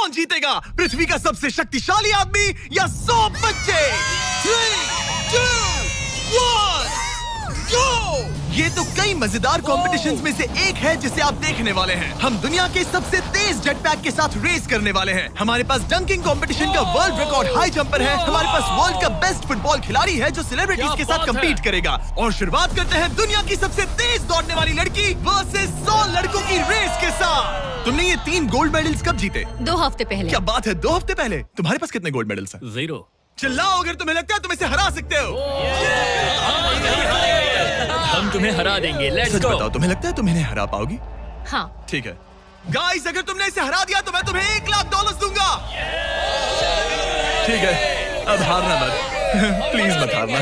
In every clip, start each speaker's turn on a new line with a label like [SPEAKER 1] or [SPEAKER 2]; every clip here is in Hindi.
[SPEAKER 1] कौन जीतेगा, पृथ्वी का सबसे शक्तिशाली आदमी या 100 बच्चे? 3, 2, 1, go! ये तो कई मजेदार कॉम्पिटिशंस में से एक है जिसे आप देखने वाले हैं। हम दुनिया के सबसे तेज जेट पैक के साथ रेस करने वाले हैं। हमारे पास डंकिंग कॉम्पिटिशन का वर्ल्ड रिकॉर्ड हाई जंपर है। हमारे पास वर्ल्ड का बेस्ट फुटबॉल खिलाड़ी है जो सेलिब्रिटीज के साथ कम्पीट करेगा। और शुरुआत करते हैं दुनिया की सबसे तेज दौड़ने वाली लड़की वर्सेस 100 लड़कों की रेस के साथ। तुमने ये 3 गोल्ड मेडल्स कब जीते?
[SPEAKER 2] 2 हफ्ते पहले।
[SPEAKER 1] क्या बात है, 2 हफ्ते पहले? तुम्हारे पास कितने गोल्ड मेडल्स हैं?
[SPEAKER 3] 0।
[SPEAKER 1] चिल्लाओ अगर तुम्हें लगता है तुम इसे हरा सकते हो।
[SPEAKER 3] हम तुम्हें हरा देंगे। लेट्स
[SPEAKER 1] सच
[SPEAKER 3] गो।
[SPEAKER 1] बताओ, तुम्हें लगता है तुम इन्हें हरा पाओगी?
[SPEAKER 2] हाँ।
[SPEAKER 1] ठीक है गाइस, अगर तुमने इसे हरा दिया तो मैं तुम्हें $1,00,000 दूंगा। ठीक है, अब हारना मत प्लीज मत हारना।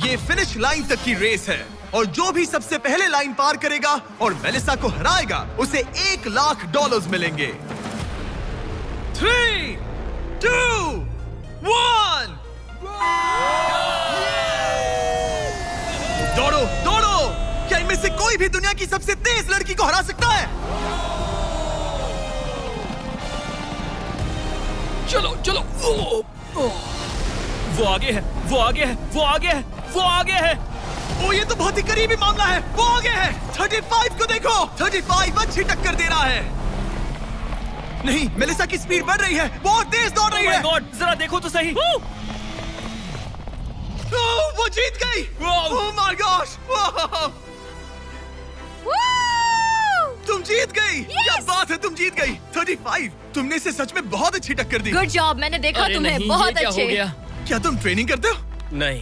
[SPEAKER 1] ये फिनिश लाइन तक की रेस है और जो भी सबसे पहले लाइन पार करेगा और मेलिसा को हराएगा उसे $1,00,000 मिलेंगे। 3, 2, 1 दौड़ो दौड़ो। क्या इनमें से कोई भी दुनिया की सबसे तेज लड़की को हरा सकता है?
[SPEAKER 3] चलो चलो। वो आगे है, वो आगे है, वो आगे है, वो आगे है।
[SPEAKER 1] ओ, ये तो बहुत ही करीबी मामला है। वो आगे है। 35 को देखो, 35 अच्छी टक्कर दे रहा है। नहीं, मेलिसा की स्पीड बढ़ रही है, बहुत तेज दौड़ रही है।
[SPEAKER 3] गॉड, जरा देखो तो सही।
[SPEAKER 1] वो जीत गई। ओह माय गॉश, तुम जीत गई। क्या बात है, तुम जीत गई। 35, तुमने इसे सच में बहुत अच्छी टक्कर दी।
[SPEAKER 2] गुड जॉब, मैंने देखा
[SPEAKER 3] अरे
[SPEAKER 2] तुम्हें।
[SPEAKER 3] नहीं,
[SPEAKER 2] बहुत
[SPEAKER 3] ये क्या
[SPEAKER 2] अच्छे।
[SPEAKER 3] हो गया?
[SPEAKER 1] क्या तुम ट्रेनिंग करते हो?
[SPEAKER 3] नहीं।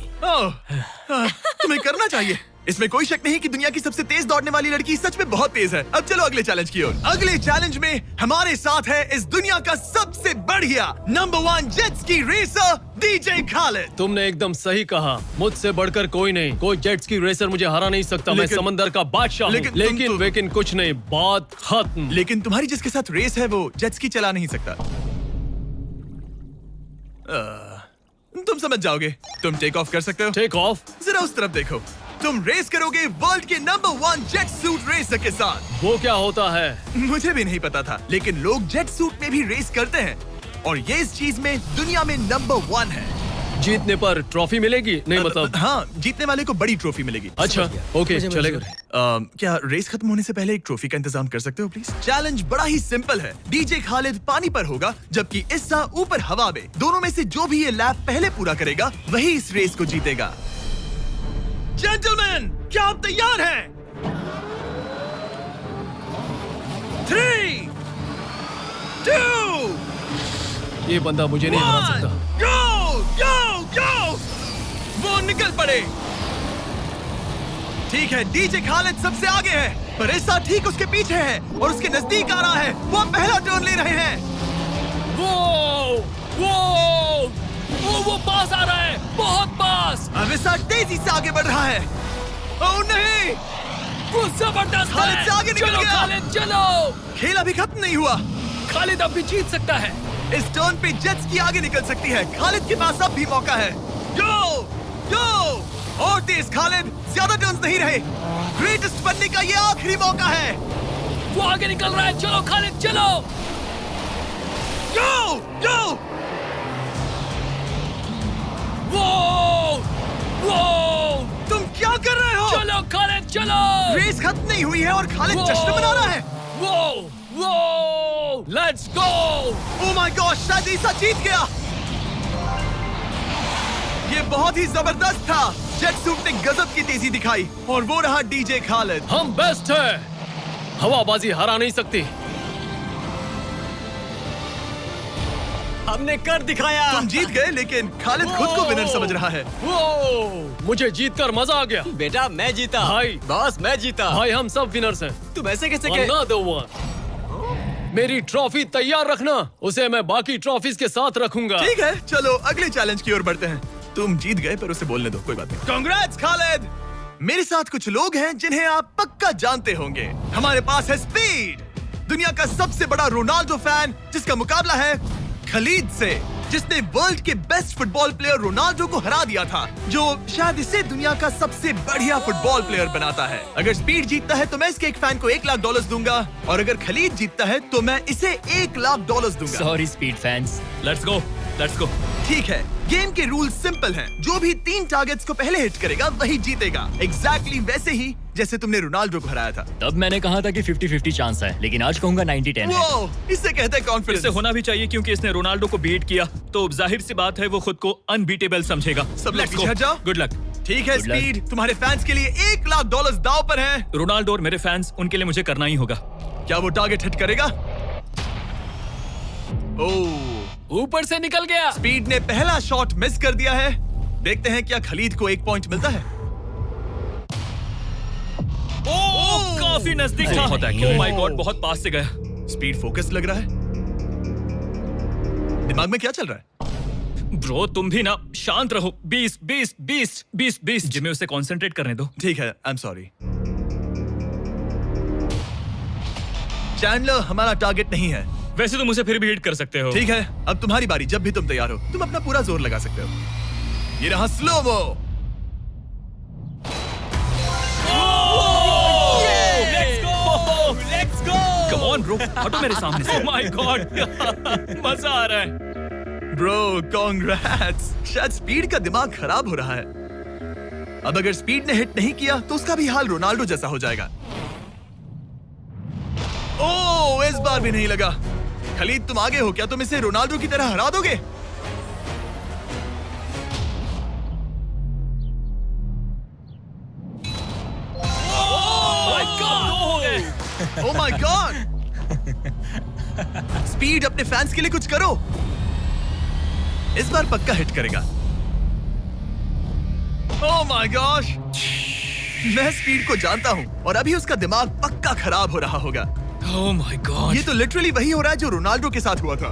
[SPEAKER 1] तुम्हें करना चाहिए। इसमें कोई शक नहीं कि दुनिया की सबसे तेज दौड़ने वाली लड़की सच में बहुत तेज है। अब चलो अगले चैलेंज की ओर। अगले चैलेंज में हमारे साथ है इस दुनिया का सबसे बढ़िया नंबर 1 जेट्स की रेसर डीजे खालिद।
[SPEAKER 4] तुमने एकदम सही कहा, मुझसे बढ़कर कोई नहीं। कोई जेट्स की रेसर मुझे हरा नहीं सकता। मैं समंदर का बादशाह हूँ। लेकिन कुछ नहीं, बात खत्म।
[SPEAKER 1] लेकिन तुम्हारी जिसके साथ रेस है वो जेट्स की चला नहीं सकता। तुम समझ जाओगे। तुम टेक ऑफ कर सकते हो।
[SPEAKER 4] Take off?
[SPEAKER 1] जरा उस तरफ देखो। तुम रेस करोगे वर्ल्ड के नंबर 1 जेट सूट रेसर के साथ।
[SPEAKER 4] वो क्या होता है?
[SPEAKER 1] मुझे भी नहीं पता था, लेकिन लोग जेट सूट में भी रेस करते हैं और ये इस चीज में दुनिया में नंबर 1 है।
[SPEAKER 4] जीतने पर ट्रॉफी मिलेगी? नहीं मतलब।
[SPEAKER 1] हाँ, जीतने वाले को बड़ी ट्रॉफी मिलेगी।
[SPEAKER 4] अच्छा, ओके, चलेगा।
[SPEAKER 1] क्या रेस खत्म होने से पहले एक ट्रॉफी का इंतजाम कर सकते हो प्लीज? चैलेंज बड़ा ही सिंपल है। डीजे खालिद पानी पर होगा जबकि इस्सा ऊपर हवा में। दोनों में से जो भी ये लैप पहले पूरा करेगा वही इस रेस को जीतेगा। जेंटलमैन, क्या आप तैयार हैं? 3, 2,
[SPEAKER 4] ये बंदा मुझे नहीं हरा सकता।
[SPEAKER 1] गो गो गो। वो निकल पड़े। ठीक है, डीजे खालिद सबसे आगे है पर इस्सा ठीक उसके पीछे है और उसके नजदीक आ रहा है। वो पहला टर्न ले रहे हैं।
[SPEAKER 3] वो पास आ रहा है, बहुत पास।
[SPEAKER 1] अब इस्सा तेजी से आगे बढ़ रहा है। ओह नहीं,
[SPEAKER 3] वो जबरदस्त है।
[SPEAKER 1] खालिद से आगे निकल
[SPEAKER 3] चलो
[SPEAKER 1] गया।
[SPEAKER 3] खालिद चलो।
[SPEAKER 1] खेल अभी खत्म नहीं हुआ।
[SPEAKER 3] खालिद अब भी जीत सकता है।
[SPEAKER 1] इस टर्न पे जेट्स की आगे निकल सकती है। खालिद के पास अब भी मौका है। गो गो और तेज खालिद, ज्यादा टर्न्स नहीं रहे। ग्रेटेस्ट बनने का ये आखिरी मौका है।
[SPEAKER 3] वो आगे निकल रहा है। चलो खालिद चलो।
[SPEAKER 1] गो गो।
[SPEAKER 3] वो
[SPEAKER 1] तुम क्या कर रहे हो?
[SPEAKER 3] चलो खालिद चलो।
[SPEAKER 1] रेस खत्म नहीं हुई है और खालिद जश्न मना रहा है।
[SPEAKER 3] वो let's go.
[SPEAKER 1] Oh my God, शायद इस्सा जीत गया। ये बहुत ही जबरदस्त था। जेट सूट ने गजब की तेजी दिखाई और वो रहा डीजे खालिद।
[SPEAKER 4] हम बेस्ट है। हवाबाजी हरा नहीं सकती।
[SPEAKER 5] हमने कर दिखाया।
[SPEAKER 1] तुम जीत गए लेकिन खालिद खुद को विनर समझ रहा है।
[SPEAKER 4] मुझे जीतकर मजा आ गया।
[SPEAKER 5] बेटा मैं जीता।
[SPEAKER 4] भाई।
[SPEAKER 5] बॉस मैं जीता।
[SPEAKER 4] भाई हम सब विनर्स हैं।
[SPEAKER 5] तुम ऐसे कैसे कह?
[SPEAKER 4] Another one. मेरी ट्रॉफी तैयार रखना, उसे मैं बाकी ट्रॉफीज के साथ रखूंगा।
[SPEAKER 1] ठीक है, चलो अगले चैलेंज की ओर बढ़ते हैं। तुम जीत गए पर उसे बोलने दो, कोई बात नहीं। कांग्रेट्स खालिद। मेरे साथ कुछ लोग हैं जिन्हें आप पक्का जानते होंगे। हमारे पास है स्पीड, दुनिया का सबसे बड़ा रोनाल्डो फैन जिसका मुकाबला है खलीद से। जिसने वर्ल्ड के बेस्ट फुटबॉल प्लेयर रोनाल्डो को हरा दिया था, जो शायद इसे दुनिया का सबसे बढ़िया फुटबॉल प्लेयर बनाता है। अगर स्पीड जीतता है तो मैं इसके एक फैन को $1 लाख दूंगा, और अगर खलीद जीतता है तो मैं इसे $1 लाख दूंगा।
[SPEAKER 5] Sorry speed fans.
[SPEAKER 3] Let's go, let's go.
[SPEAKER 1] ठीक है, गेम के रूल सिंपल हैं। जो भी 3 टारगेट्स को पहले हिट करेगा वही जीतेगा। एग्जैक्टली वैसे ही जैसे तुमने रोनाल्डो को हराया था।
[SPEAKER 5] तब मैंने कहा था कि 50-50 चांस है, लेकिन आज कहूंगा 90-10 है।
[SPEAKER 1] वो इसे कहते हैं कॉन्फिडेंस।
[SPEAKER 3] इससे होना भी चाहिए क्योंकि इसने रोनाल्डो को बीट किया, तो जाहिर सी बात है वो खुद को अनबीटेबल समझेगा।
[SPEAKER 1] सब लोग पीछे हट जाओ।
[SPEAKER 3] Good luck.
[SPEAKER 1] ठीक है
[SPEAKER 5] Good luck.
[SPEAKER 1] स्पीड, तुम्हारे फैंस के लिए $1 लाख दांव पर है।
[SPEAKER 3] रोनाल्डो और मेरे फैंस, उनके लिए मुझे करना ही होगा।
[SPEAKER 1] क्या वो टारगेट हिट करेगा? ओह,
[SPEAKER 3] ऊपर से निकल गया।
[SPEAKER 1] स्पीड ने पहला शॉट मिस कर दिया है। देखते हैं क्या खलीद को 1 पॉइंट मिलता है।
[SPEAKER 3] ओह, काफी नजदीक था। ओह माय गॉड, बहुत पास से गया।
[SPEAKER 1] स्पीड फोकस लग रहा है। दिमाग में क्या चल रहा है?
[SPEAKER 3] ब्रो तुम भी ना शांत रहो। 20 जिम्मे उसे कंसंट्रेट करने दो।
[SPEAKER 1] ठीक है, आई एम सॉरी। चैंडलर, हमारा टारगेट नहीं है।
[SPEAKER 3] वैसे तुम उसे फिर भी हिट कर सकते हो।
[SPEAKER 1] ठीक है, अब तुम्हारी बारी। जब भी तुम तैयार हो तुम अपना पूरा जोर लगा सकते हो। ये रहा slomo.
[SPEAKER 3] Let's go. Come on bro, हटो मेरे सामने से। माय गॉड, मजा आ रहा है।
[SPEAKER 1] Bro congrats. शायद स्पीड का दिमाग खराब हो रहा है। अब अगर स्पीड ने हिट नहीं किया तो उसका भी हाल रोनाल्डो जैसा हो जाएगा। ओह, इस बार भी नहीं लगा। खलीद, तुम आगे हो क्या? तुम इसे रोनाल्डो की तरह हरा दोगे? ओह माय गॉड। स्पीड, अपने फैंस के लिए कुछ करो। इस बार पक्का हिट करेगा। ओह माय गॉश, मैं स्पीड को जानता हूं और अभी उसका दिमाग पक्का खराब हो रहा होगा।
[SPEAKER 3] ओह माय गॉड,
[SPEAKER 1] ये तो लिटरली वही हो रहा है जो रोनाल्डो के साथ हुआ था।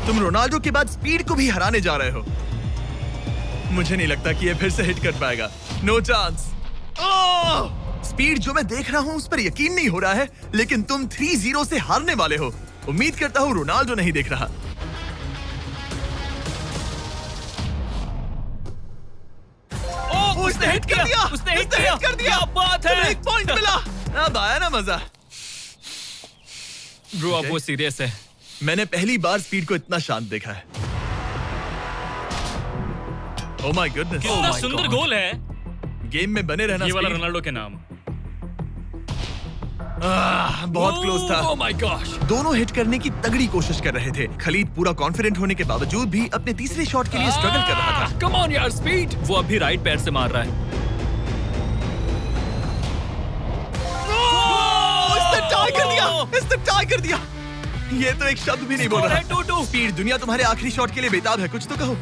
[SPEAKER 1] तुम रोनाल्डो के बाद स्पीड को भी हराने जा रहे हो। मुझे नहीं लगता कि ये फिर से हिट कर पाएगा। No chance. स्पीड, जो मैं देख रहा हूं उस पर यकीन नहीं हो रहा है, लेकिन तुम 3-0 से हारने वाले हो। उम्मीद करता हूं रोनाल्डो नहीं देख रहा। उसने हिट कर दिया।
[SPEAKER 3] उसने हिट कर दिया। क्या बात है।
[SPEAKER 1] 1 पॉइंट मिला। अब आया ना मजा।
[SPEAKER 3] ब्रो अब वो सीरियस है।
[SPEAKER 1] मैंने पहली बार स्पीड को इतना शांत देखा है। ओह माय गुडनेस,
[SPEAKER 3] कितना सुंदर गोल है।
[SPEAKER 1] गेम में बने रहना।
[SPEAKER 3] ये वाला
[SPEAKER 1] स्पीड।
[SPEAKER 3] रोनाल्डो के नाम।
[SPEAKER 1] बहुत क्लोज था।
[SPEAKER 3] Oh my gosh.
[SPEAKER 1] दोनों हिट करने की तगड़ी कोशिश कर रहे थे। खलीद पूरा कॉन्फिडेंट होने के बावजूद भी अपने तीसरे शॉट के लिए स्ट्रगल कर रहा था।
[SPEAKER 3] कम ऑन यार स्पीड। वो अभी राइट पैर से मार रहा है।
[SPEAKER 1] इसने टाई कर दिया। ये तो एक शब्द भी नहीं बोल रहा। 2-2। स्पीड, दुनिया तुम्हारे आखिरी शॉट के लिए बेताब है। कुछ तो कहो।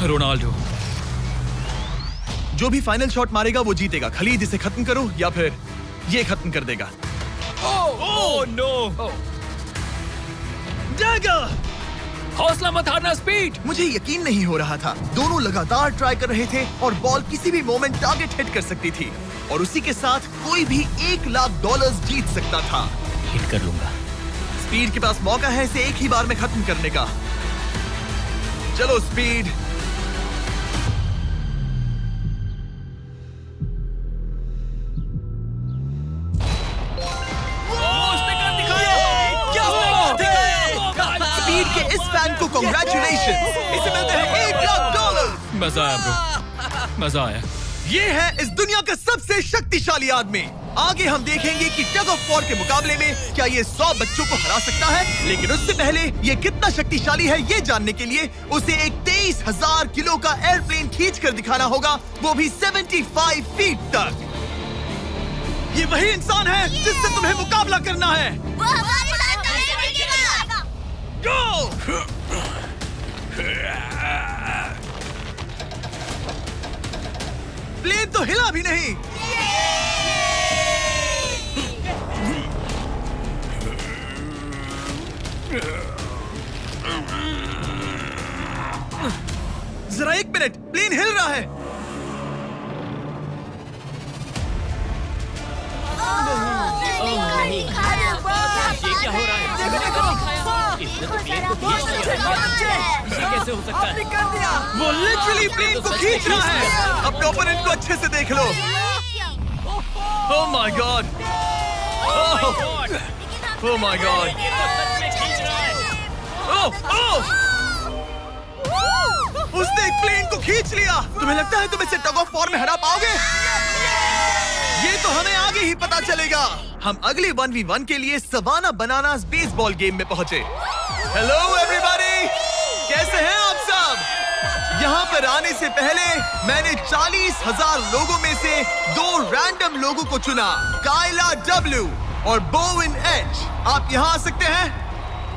[SPEAKER 3] रोनाल्डो
[SPEAKER 1] जो भी फाइनल शॉट मारेगा वो जीतेगा। खलीद, इसे खत्म करो या फिर ये खत्म कर देगा।
[SPEAKER 3] Oh no.
[SPEAKER 1] डैगर!
[SPEAKER 3] हौसला मत हारना स्पीड।
[SPEAKER 1] मुझे यकीन नहीं हो रहा था। दोनों लगातार ट्राई कर रहे थे और बॉल किसी भी मोमेंट टारगेट हिट कर सकती थी, और उसी के साथ कोई भी $1 लाख जीत सकता था।
[SPEAKER 5] हिट कर लूंगा।
[SPEAKER 1] स्पीड के पास मौका है इसे एक ही बार में खत्म करने का। चलो स्पीड। स्पीड के इस फैन को कांग्रेचुलेशन। इसे मिलते हैं $1 लाख।
[SPEAKER 3] मजा आया ब्रो, मजा आया।
[SPEAKER 1] ये है इस दुनिया का सबसे शक्तिशाली आदमी। आगे हम देखेंगे कि टग ऑफ वॉर के मुकाबले में क्या ये 100 बच्चों को हरा सकता है, लेकिन उससे पहले ये कितना शक्तिशाली है ये जानने के लिए उसे एक 23,000 किलो का एयरप्लेन खींच कर दिखाना होगा, वो भी 75 फीट तक। ये वही इंसान है जिससे तुम्हें मुकाबला करना है।
[SPEAKER 6] वो हमारे साथ नहीं मिलेगा।
[SPEAKER 1] Go! प्लेन तो हिला भी नहीं। जरा 1 मिनट, प्लेन हिल रहा है।
[SPEAKER 6] ये क्या हो रहा है?
[SPEAKER 5] कैसे हो सकता है?
[SPEAKER 1] वो लिटरली प्लेन को खींच रहा है। अपने ओपोनेंट को अच्छे से देख लो। Oh my God, oh my God, oh उसने एक प्लेन को खींच लिया। तुम्हें लगता है तुम इसे टग ऑफ वॉर में हरा पाओगे? ये तो हमें आगे ही पता चलेगा। हम अगले 1v1 के लिए सवाना बनानास बेसबॉल गेम में पहुंचे। हेलो एवरीबॉडी, कैसे हैं आप सब? यहाँ पर आने से पहले मैंने 40,000 लोगों में से 2 रैंडम लोगों को चुना, काइला W और बोविन H। आप यहाँ आ सकते हैं?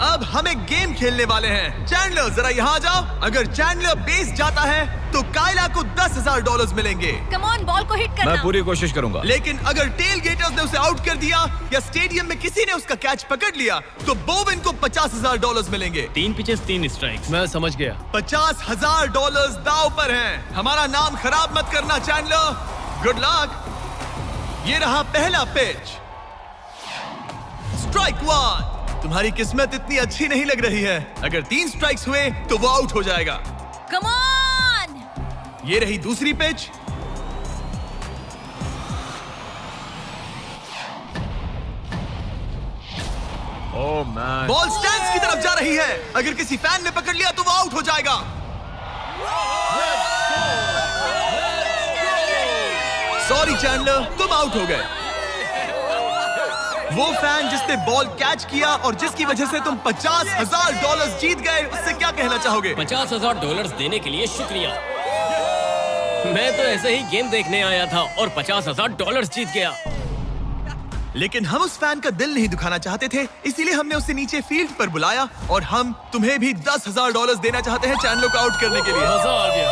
[SPEAKER 1] अब हम एक गेम खेलने वाले हैं। चैंडलर जरा यहाँ आ जाओ। अगर चैंडलर बेस जाता है तो काइला को $10,000 मिलेंगे।
[SPEAKER 2] कम ऑन, बॉल को हिट करना।
[SPEAKER 7] मैं पूरी कोशिश करूंगा।
[SPEAKER 1] लेकिन अगर टेल गेटर्स ने उसे आउट कर दिया या स्टेडियम में किसी ने उसका कैच पकड़ लिया तो बोविन को $50,000 मिलेंगे।
[SPEAKER 3] 3 पिचेस 3 स्ट्राइक्स।
[SPEAKER 4] मैं समझ गया।
[SPEAKER 1] $50,000 दांव पर हैं। हमारा नाम खराब मत करना चैंडलर। Good luck. ये रहा पहला पिच। स्ट्राइक 1। तुम्हारी किस्मत इतनी अच्छी नहीं लग रही है। अगर 3 स्ट्राइक्स हुए तो वो आउट हो जाएगा।
[SPEAKER 6] Come on.
[SPEAKER 1] ये रही दूसरी pitch.
[SPEAKER 7] Oh man,
[SPEAKER 1] ball stands की तरफ जा रही है। अगर किसी फैन ने पकड़ लिया तो वो आउट हो जाएगा। सॉरी चैंडलर, तुम आउट हो गए। वो फैन जिसने बॉल कैच किया और जिसकी वजह से तुम $50,000 जीत गए, उससे क्या कहना चाहोगे?
[SPEAKER 8] $50,000 देने के लिए शुक्रिया। मैं तो ऐसे ही गेम देखने आया था और $50,000 जीत गया।
[SPEAKER 1] लेकिन हम उस फैन का दिल नहीं दुखाना चाहते थे, इसीलिए हमने उसे नीचे फील्ड पर बुलाया और हम तुम्हें भी $10,000 देना चाहते हैं चैंडलर को आउट करने के लिए।
[SPEAKER 4] मजा आ गया।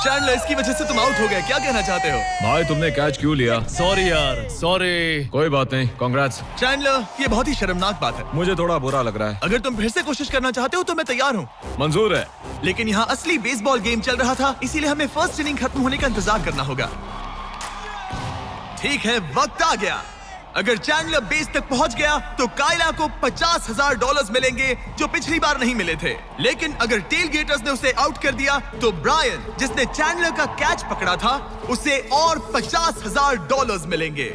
[SPEAKER 1] चैंडलर, इसकी वजह से तुम आउट हो गए, क्या कहना चाहते हो?
[SPEAKER 7] भाई तुमने कैच क्यों लिया?
[SPEAKER 4] सॉरी यार, सॉरी।
[SPEAKER 7] कोई बात नहीं, कांग्रेट्स।
[SPEAKER 1] चैंडलर, ये बहुत ही शर्मनाक बात है।
[SPEAKER 7] मुझे थोड़ा बुरा लग रहा है।
[SPEAKER 1] अगर तुम फिर से कोशिश करना चाहते हो तो मैं तैयार हूँ।
[SPEAKER 7] मंजूर है।
[SPEAKER 1] लेकिन यहाँ असली बेसबॉल गेम चल रहा था, इसीलिए हमें फर्स्ट इनिंग खत्म होने का इंतजार करना होगा। ठीक है, वक्त आ गया। अगर चैंडलर बेस तक पहुंच गया तो काइला को $50,000 मिलेंगे जो पिछली बार नहीं मिले थे। लेकिन अगर टेल गेटर्स ने उसे आउट कर दिया तो ब्रायन, जिसने चैंडलर का कैच पकड़ा था, उसे और $50,000 मिलेंगे।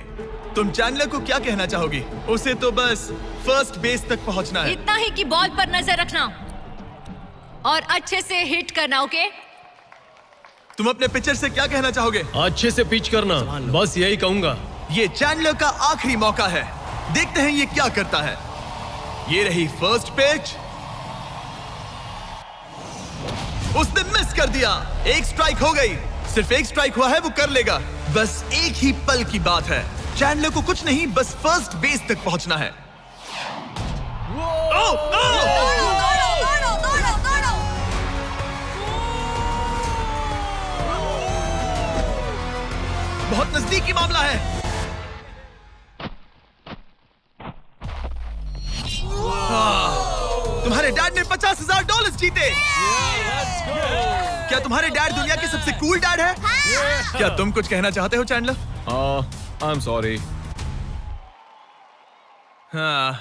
[SPEAKER 1] तुम चैंडलर को क्या कहना चाहोगी? उसे तो बस फर्स्ट बेस तक पहुंचना है।
[SPEAKER 2] इतना ही कि बॉल पर नजर रखना और अच्छे से हिट करना, ओके?
[SPEAKER 1] तुम अपने पिचर से क्या कहना चाहोगे?
[SPEAKER 4] अच्छे से पिच करना, बस यही कहूंगा।
[SPEAKER 1] ये चैंडलर का आखिरी मौका है। देखते हैं ये क्या करता है। ये रही फर्स्ट पिच। उसने मिस कर दिया। एक स्ट्राइक हो गई। सिर्फ एक स्ट्राइक हुआ है, वो कर लेगा। बस एक ही पल की बात है। चैंडलर को कुछ नहीं, बस फर्स्ट बेस तक पहुंचना है। ओह! बहुत नजदीकी मामला है। तुम्हारे डैड ने $50,000 जीते। क्या तुम्हारे डैड दुनिया के सबसे कूल डैड है? क्या तुम कुछ कहना चाहते हो चैंडलर?
[SPEAKER 7] I am sorry.
[SPEAKER 1] हाँ,